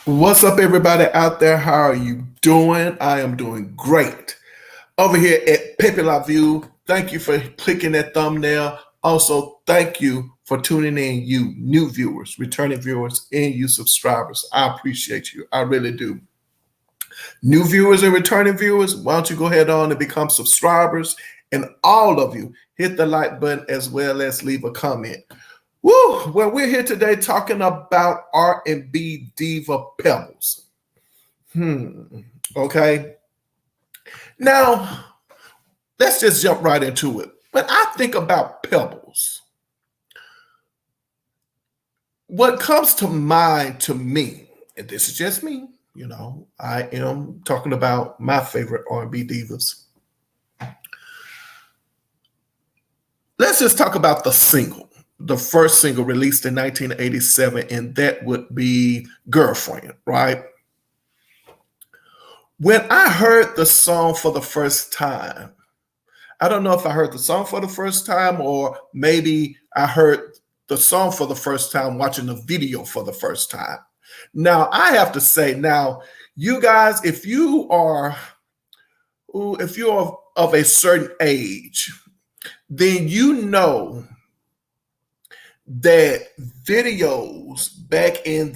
What's up, everybody out there? How are you doing? I am doing great. Over here at Pepe La View, thank you for clicking that thumbnail. Also, thank you for tuning in, you new viewers, returning viewers, and you subscribers. I appreciate you. I really do. New viewers and returning viewers, why don't you go ahead on and become subscribers? And all of you, hit the like button as well as leave a comment. Woo! Well, we're here today talking about R&B diva Pebbles. Okay. Now, let's just jump right into it. When I think about Pebbles, what comes to mind to me, and this is just me, I am talking about my favorite R&B divas. Let's just talk about the single. The first single released in 1987, and that would be Girlfriend, right? When I heard the song for the first time, I don't know if I heard the song for the first time or maybe I heard the song for the first time watching the video for the first time. Now, I have to say, you guys, if you are of a certain age, then you know that videos back in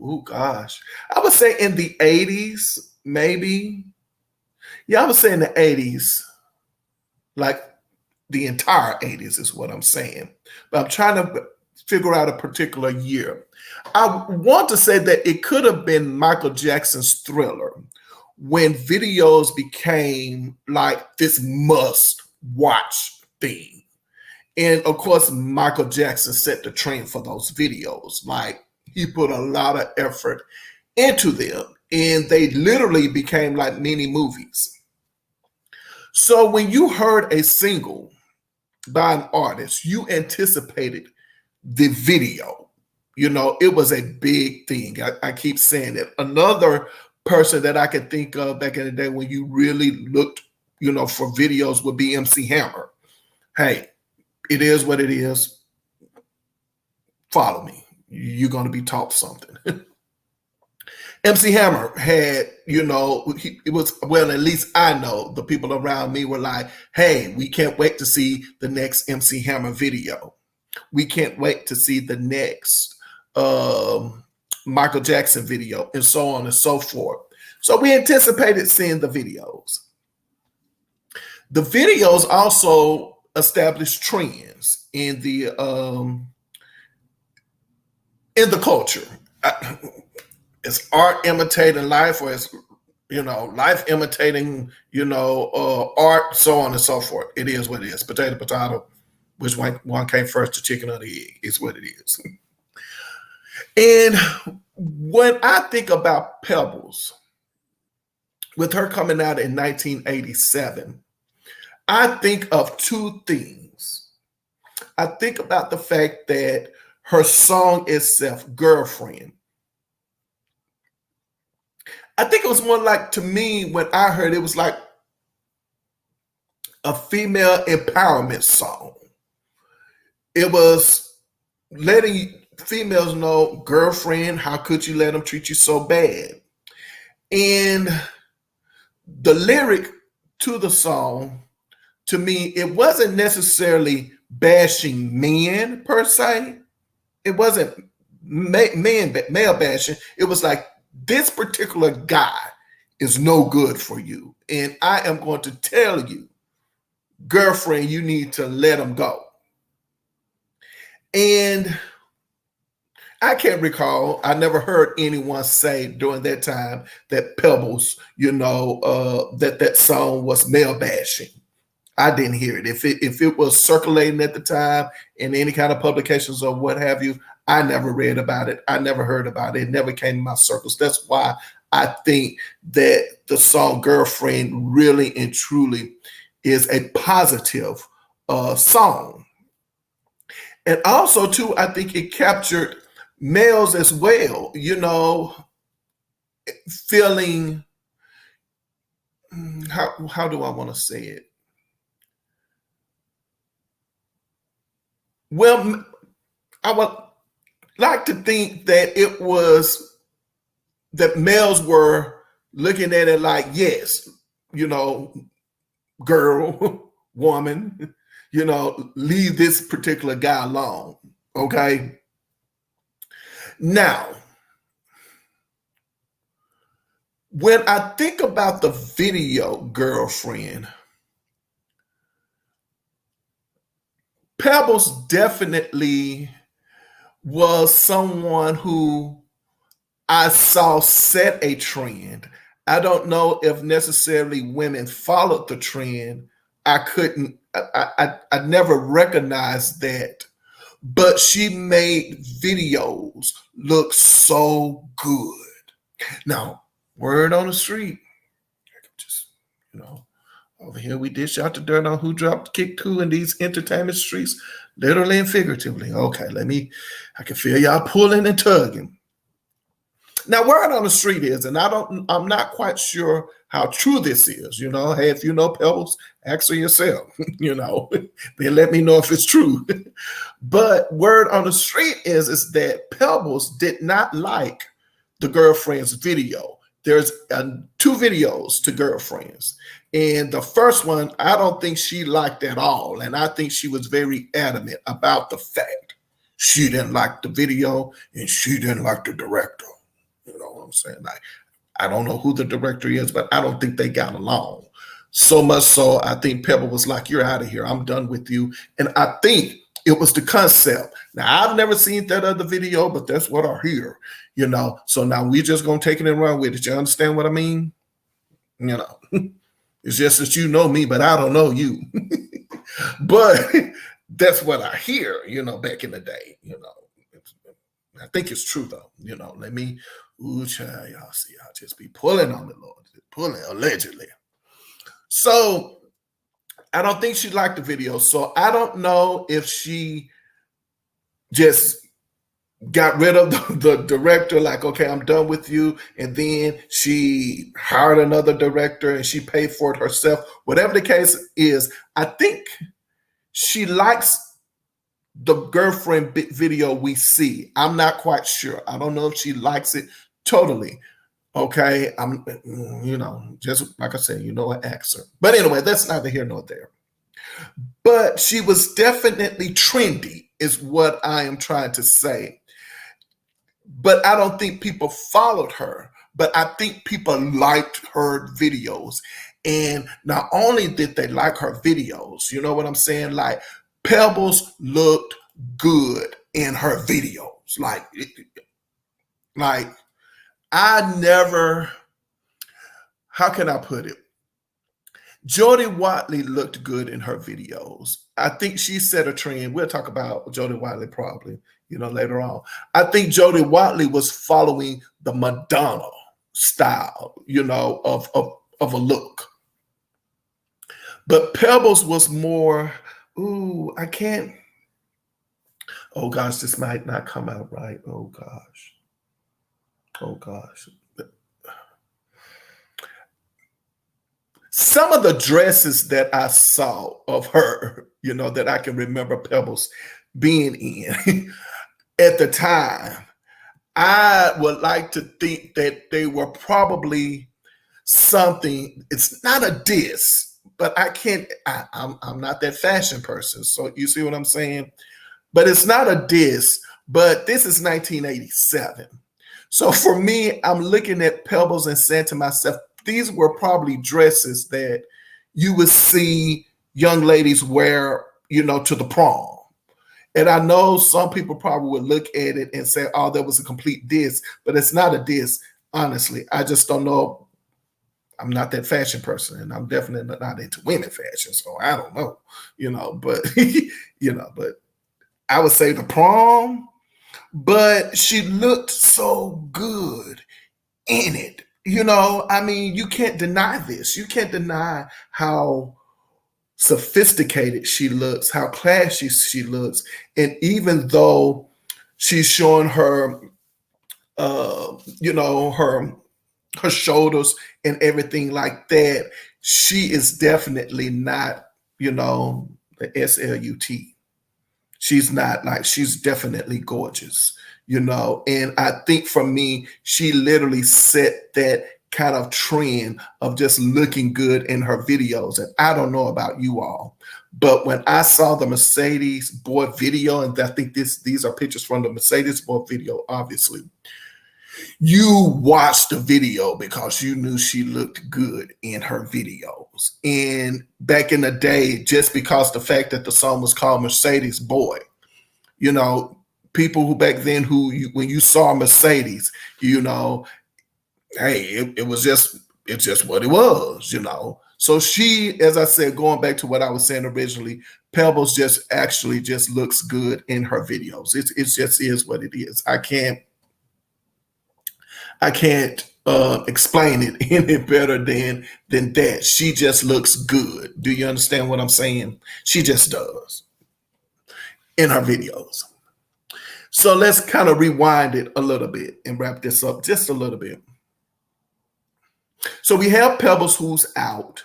I would say in the 80s, maybe. Yeah, I would say in the 80s, like the entire 80s is what I'm saying. But I'm trying to figure out a particular year. I want to say that it could have been Michael Jackson's Thriller when videos became like this must-watch thing. And of course, Michael Jackson set the trend for those videos. Like, he put a lot of effort into them, and they literally became like mini movies. So when you heard a single by an artist, you anticipated the video. It was a big thing. I keep saying it. Another person that I could think of back in the day when you really looked, for videos would be MC Hammer. Hey, it is what it is. Follow me. You're going to be taught something. MC Hammer had, it was, well, at least I know the people around me were like, hey, we can't wait to see the next MC Hammer video. We can't wait to see the next Michael Jackson video, and so on and so forth. So we anticipated seeing the videos. The videos also established trends in the culture. It's art imitating life, or it's life imitating art, so on and so forth. It is what it is. Potato, potato. Which one came first, the chicken or the egg? Is what it is. And when I think about Pebbles, with her coming out in 1987, I think of two things. I think about the fact that her song itself, Girlfriend, I think it was more like, to me, when I heard it was like a female empowerment song. It was letting females know, girlfriend, how could you let them treat you so bad? And the lyric to the song, to me, it wasn't necessarily bashing men per se. It wasn't male bashing. It was like, this particular guy is no good for you. And I am going to tell you, girlfriend, you need to let him go. And I can't recall, I never heard anyone say during that time that Pebbles, that song was male bashing. I didn't hear it. If it was circulating at the time in any kind of publications or what have you, I never read about it. I never heard about it. It never came in my circles. That's why I think that the song Girlfriend really and truly is a positive song. And also, too, I think it captured males as well, feeling, how do I want to say it? Well, like to think that it was that males were looking at it like, yes, you know, girl, woman, you know, leave this particular guy alone. Okay. Now, when I think about the video girlfriend, Pebbles definitely was someone who I saw set a trend. I don't know if necessarily women followed the trend. I couldn't, I never recognized that. But she made videos look so good. Now, word on the street, just, you know, over here we dish out the dirt on who dropped kick who in these entertainment streets, literally and figuratively. Okay, I can feel y'all pulling and tugging. Now, word on the street is, and I'm not quite sure how true this is. You know, hey, if you know Pebbles, ask her yourself. You know, then let me know if it's true. But word on the street is that Pebbles did not like the girlfriend's video. There's 2 videos to girlfriends, and the first one I don't think she liked at all, and I think she was very adamant about the fact she didn't like the video and she didn't like the director. You know what I'm saying? Like, I don't know who the director is, but I don't think they got along. So much so, I think Pebble was like, you're out of here. I'm done with you. And I think it was the concept. Now, I've never seen that other video, but that's what I hear, you know. So now we just going to take it and run with it. You understand what I mean? You know, it's just that you know me, but I don't know you. But that's what I hear, you know, back in the day, you know. I think it's true, though. You know, ooh, child, y'all see, I'll just be pulling on the Lord, pulling allegedly. So I don't think she liked the video. So I don't know if she just got rid of the director, like, okay, I'm done with you. And then she hired another director and she paid for it herself. Whatever the case is, I think she likes the girlfriend video we see. I'm not quite sure. I don't know if she likes it totally. Okay. I'm, you know, just like I said, you know, I asked her. But anyway, that's neither here nor there. But she was definitely trendy, is what I am trying to say. But I don't think people followed her, but I think people liked her videos. And not only did they like her videos, you know what I'm saying? Like, Pebbles looked good in her videos. Like I never, how can I put it? Jodie Watley looked good in her videos. I think she set a trend. We'll talk about Jodie Watley probably, you know, later on. I think Jodie Watley was following the Madonna style, you know, of a look. But Pebbles was more, ooh, I can't. Oh gosh, this might not come out right. Oh gosh. Oh gosh. Some of the dresses that I saw of her, you know, that I can remember Pebbles being in at the time, I would like to think that they were probably something. It's not a diss, but I'm not that fashion person. So you see what I'm saying? But it's not a diss, but this is 1987. So for me, I'm looking at Pebbles and saying to myself, these were probably dresses that you would see young ladies wear, you know, to the prom. And I know some people probably would look at it and say, oh, that was a complete diss, but it's not a diss, honestly. I just don't know. I'm not that fashion person, and I'm definitely not into women fashion, so I don't know, you know, but, you know, but I would say the prom, but she looked so good in it. You know, I mean, you can't deny this. You can't deny how sophisticated she looks, how classy she looks. And even though she's showing her, you know, her shoulders and everything like that, she is definitely not, you know, the SLUT. She's not like, she's definitely gorgeous, And I think for me, she literally set that kind of trend of just looking good in her videos. And I don't know about you all, but when I saw the Mercedes boy video, and I think these are pictures from the Mercedes boy video, obviously, you watched the video because you knew she looked good in her videos. And back in the day, just because the fact that the song was called Mercedes Boy, people who back then when you saw Mercedes, hey, it's just what it was. So she, as I said, going back to what I was saying originally, Pebbles just looks good in her videos. It just is what it is. I can't explain it any better than that. She just looks good. Do you understand what I'm saying? She just does in her videos. So let's kind of rewind it a little bit and wrap this up just a little bit. So we have Pebbles, who's out,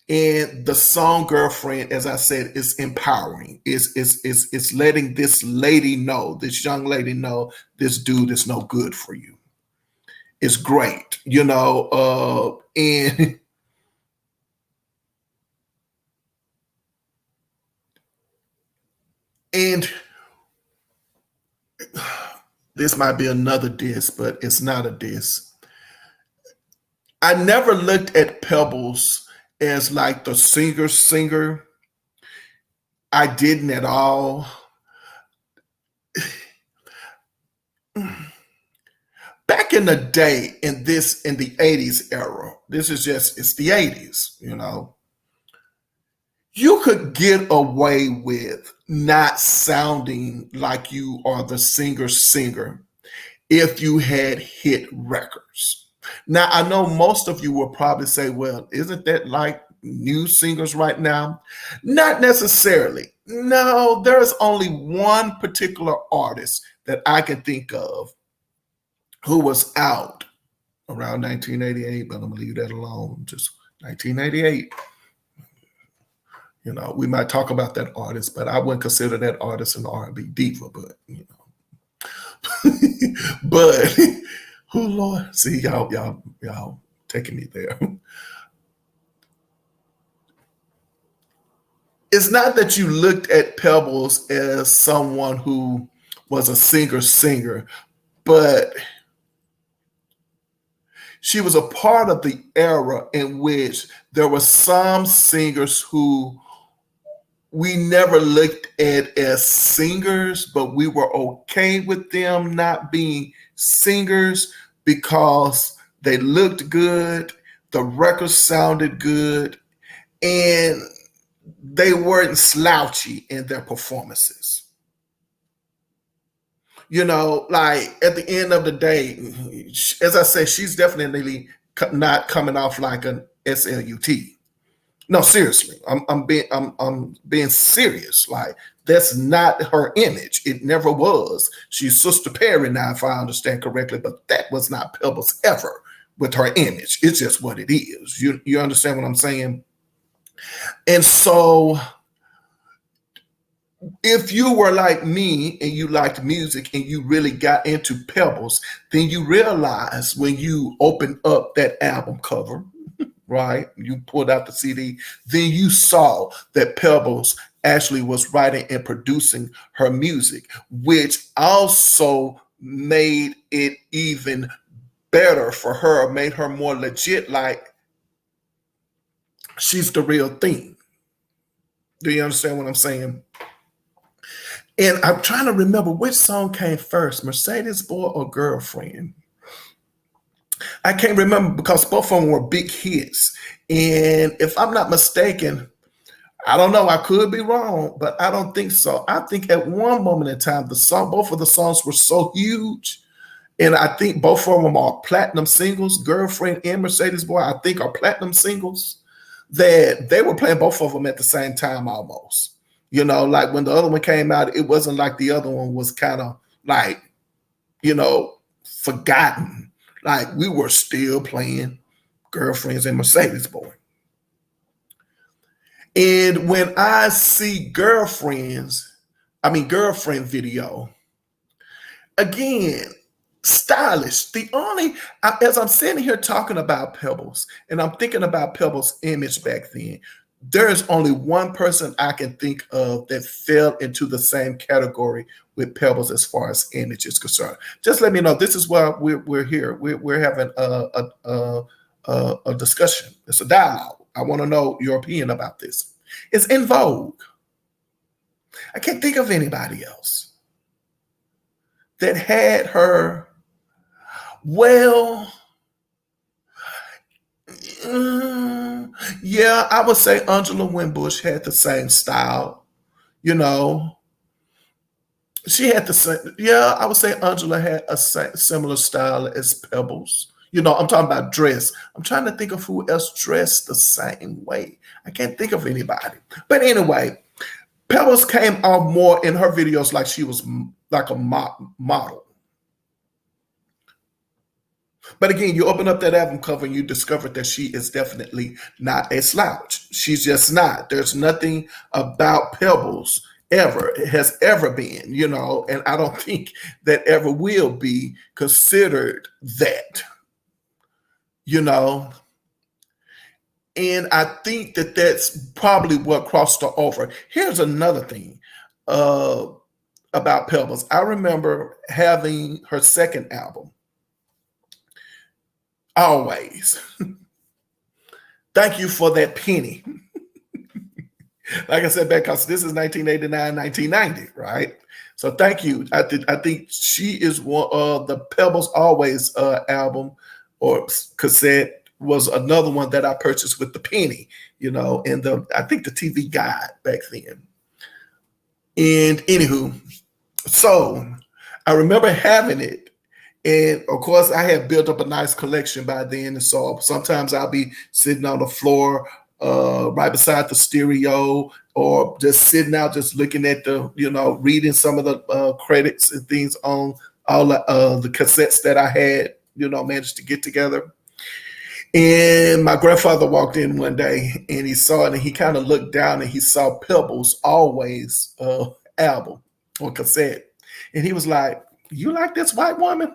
and the song "Girlfriend," as I said, is empowering. It's letting this lady know, this young lady know, this dude is no good for you. It's great, and this might be another diss, but it's not a diss. I never looked at Pebbles as like the singer. I didn't at all. Back in the day, in the 80s era, it's the 80s, you could get away with not sounding like you are the singer if you had hit records. Now, I know most of you will probably say, well, isn't that like new singers right now? Not necessarily. No, there's only one particular artist that I can think of who was out around 1988, but I'm going to leave that alone. Just 1988. We might talk about that artist, but I wouldn't consider that artist an R&B diva, but, but, oh Lord, see, y'all taking me there. It's not that you looked at Pebbles as someone who was a singer, but she was a part of the era in which there were some singers who we never looked at as singers, but we were okay with them not being singers because they looked good, the records sounded good, and they weren't slouchy in their performances. Like at the end of the day, as I say, she's definitely not coming off like an SLUT. No, seriously, I'm being serious. Like that's not her image. It never was. She's Sister Perry now, if I understand correctly, but that was not Pebbles ever with her image. It's just what it is. You understand what I'm saying? And so if you were like me and you liked music and you really got into Pebbles, then you realize when you opened up that album cover, right? You pulled out the CD, then you saw that Pebbles actually was writing and producing her music, which also made it even better for her, made her more legit, like she's the real thing. Do you understand what I'm saying? And I'm trying to remember which song came first, Mercedes Boy or Girlfriend. I can't remember because both of them were big hits. And if I'm not mistaken, I don't know, I could be wrong, but I don't think so. I think at one moment in time, both of the songs were so huge. And I think both of them are platinum singles, Girlfriend and Mercedes Boy, I think are platinum singles, that they were playing both of them at the same time almost. Like when the other one came out, it wasn't like the other one was kind of like, forgotten. Like we were still playing Girlfriends and Mercedes Boy. And when I see Girlfriend video, Again, stylish. As I'm sitting here talking about Pebbles, and I'm thinking about Pebbles' image back then, there's only one person I can think of that fell into the same category with Pebbles as far as image is concerned. Just let me know. This is why we're here. We're having a discussion. It's a dialogue. I want to know your opinion about this. It's En Vogue. I can't think of anybody else that had her. Well, yeah, I would say Angela Winbush had the same style. You know, she had the same. Yeah, I would say Angela had a similar style as Pebbles. I'm talking about dress. I'm trying to think of who else dressed the same way. I can't think of anybody. But anyway, Pebbles came off more in her videos like she was like a model. But again, you open up that album cover and you discover that she is definitely not a slouch. She's just not. There's nothing about Pebbles has ever been, and I don't think that ever will be considered that, and I think that that's probably what crossed her over. Here's another thing about Pebbles. I remember having her second album, Always. Thank you for that penny. Like I said, because this is 1989, 1990, right? So thank you. I think she is one of the Pebbles Always album or cassette was another one that I purchased with the penny, and I think the TV Guide back then. And anywho, so I remember having it. And of course, I had built up a nice collection by then. And so sometimes I'll be sitting on the floor right beside the stereo or just sitting out, just looking at reading some of the credits and things on all the cassettes that I had, managed to get together. And my grandfather walked in one day and he saw it and he kind of looked down and he saw Pebbles Always album or cassette. And he was like, "You like this white woman?"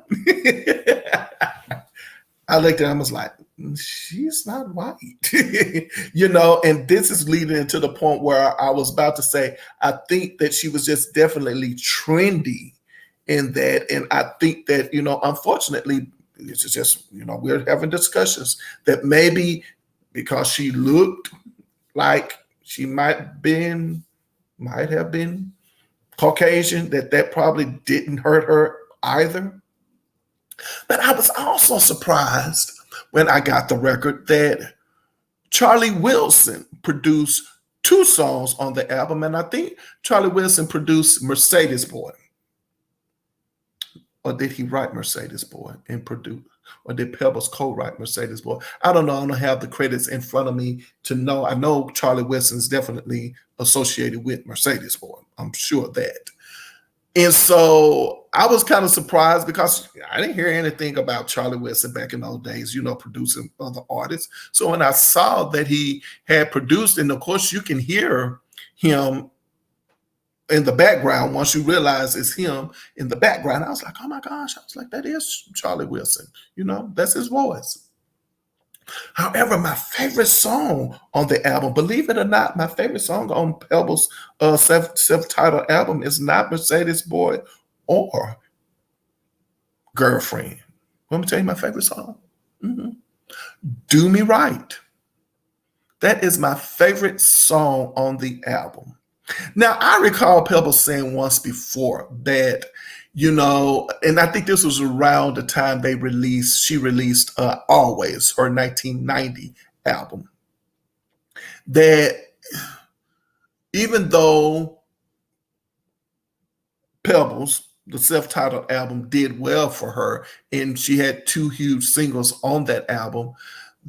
I looked at him and was like, "She's not white." And this is leading into the point where I was about to say, I think that she was just definitely trendy in that. And I think that, unfortunately, it's just, we're having discussions that maybe because she looked like she might have been Caucasian, that probably didn't hurt her either. But I was also surprised when I got the record that Charlie Wilson produced 2 songs on the album. And I think Charlie Wilson produced Mercedes Boy. Or did he write Mercedes Boy and produce? Or did Pebbles co-write Mercedes Boy? I don't know. I don't have the credits in front of me to know. I know Charlie Wilson is definitely associated with Mercedes Boy. I'm sure of that. And so I was kind of surprised because I didn't hear anything about Charlie Wilson back in those days, producing other artists. So when I saw that he had produced, and of course you can hear him in the background, once you realize it's him in the background, I was like, oh my gosh, I was like, that is Charlie Wilson. That's his voice. However, my favorite song on the album, believe it or not, my favorite song on Pebbles' self-titled album is not Mercedes Boy or Girlfriend. Let me tell you my favorite song. Do Me Right. That is my favorite song on the album. Now, I recall Pebbles saying once before that, and I think this was around the time she released Always, her 1990 album, that even though Pebbles, the self-titled album, did well for her, and she had 2 huge singles on that album,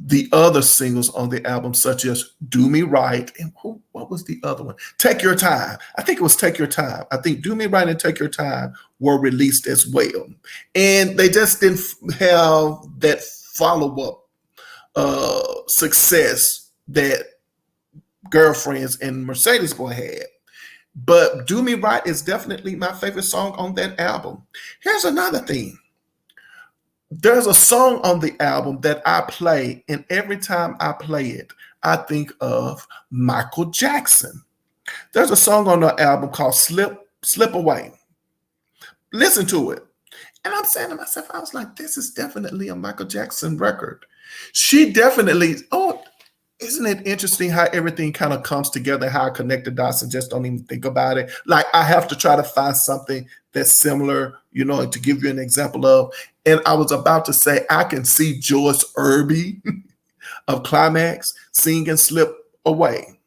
the other singles on the album, such as Do Me Right, and what was the other one? Take Your Time. I think it was Take Your Time. I think Do Me Right and Take Your Time were released as well. And they just didn't have that follow-up success that Girlfriends and Mercedes Boy had. But Do Me Right is definitely my favorite song on that album. Here's another thing. There's a song on the album that I play, and every time I play it, I think of Michael Jackson. There's a song on the album called Slip Away. Listen to it. And I'm saying to myself, I was like, this is definitely a Michael Jackson record. She definitely, oh, isn't it interesting how everything kind of comes together, how I connect the dots and just don't even think about it? Like I have to try to find something that's similar, to give you an example of. And I was about to say, I can see George Irby of Climax singing Slip Away.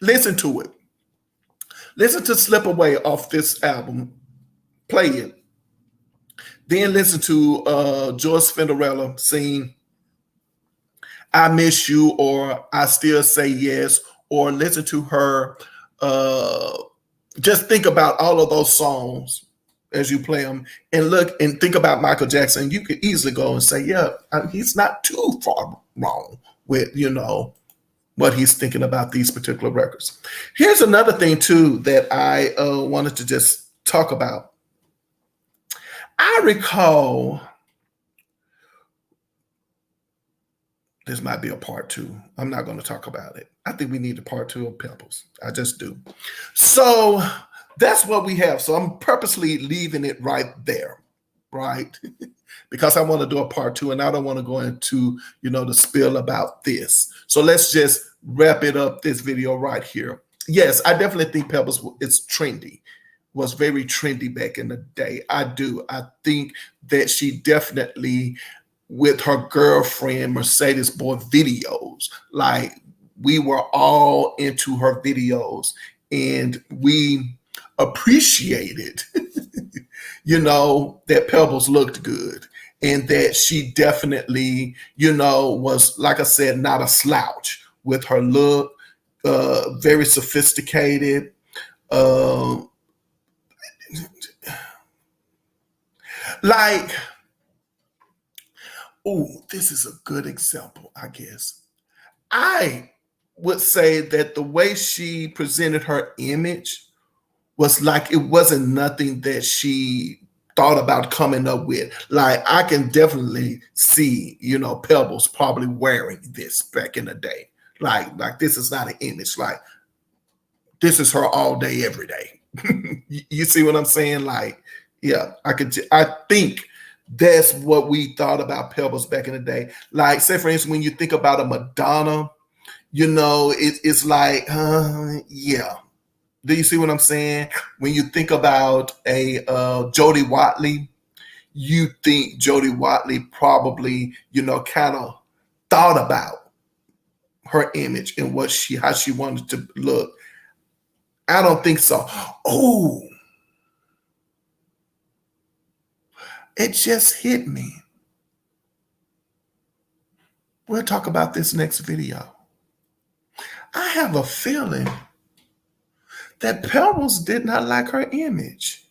Listen to it. Listen to Slip Away off this album. Play it. Then listen to George Spinderella sing I Miss You or I Still Say Yes, or listen to her. Just think about all of those songs as you play them and look and think about Michael Jackson. You could easily go and say, yeah, he's not too far wrong with, what he's thinking about these particular records. Here's another thing too that I wanted to just talk about. I recall, this might be a part two. I'm not going to talk about it. I think we need a part two of Pebbles. I just do. So that's what we have. So I'm purposely leaving it right there, right? Because I want to do a part two and I don't want to go into, the spill about this. So let's just wrap it up, this video right here. Yes, I definitely think Pebbles is trendy. Was very trendy back in the day. I do. I think that she definitely, with her girlfriend Mercedes Boy videos, like we were all into her videos and we appreciated, that Pebbles looked good and that she definitely, was, like I said, not a slouch with her look, very sophisticated. This is a good example, I guess. I would say that the way she presented her image was like it wasn't nothing that she thought about coming up with. Like I can definitely see, Pebbles probably wearing this back in the day. Like this is not an image. Like this is her all day, every day. You see what I'm saying? Like, yeah, I think that's what we thought about Pebbles back in the day. Like, say for instance, when you think about a Madonna, it's like, yeah. Do you see what I'm saying? When you think about a Jody Watley, you think Jody Watley probably, kind of thought about her image and how she wanted to look. I don't think so. Oh, it just hit me. We'll talk about this next video. I have a feeling that Pebbles did not like her image.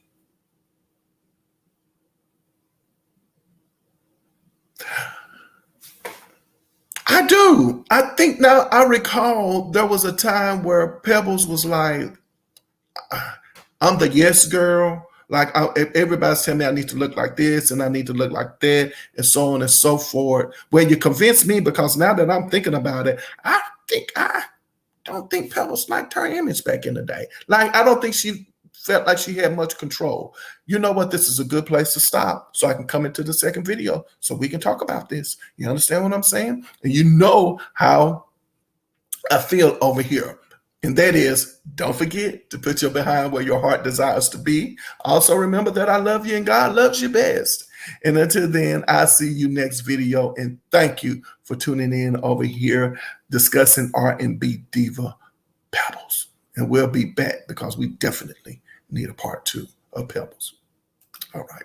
I do. I think now I recall there was a time where Pebbles was like, I'm the yes girl. Like everybody's telling me I need to look like this and I need to look like that and so on and so forth. Well, you convinced me because now that I'm thinking about it, I don't think Pebbles liked her image back in the day. Like, I don't think she felt like she had much control. You know what? This is a good place to stop so I can come into the second video so we can talk about this. You understand what I'm saying? And you know how I feel over here. And that is, don't forget to put your behind where your heart desires to be. Also, remember that I love you and God loves you best. And until then, I'll see you next video. And thank you for tuning in over here discussing R&B diva Pebbles. And we'll be back because we definitely need a part two of Pebbles. All right.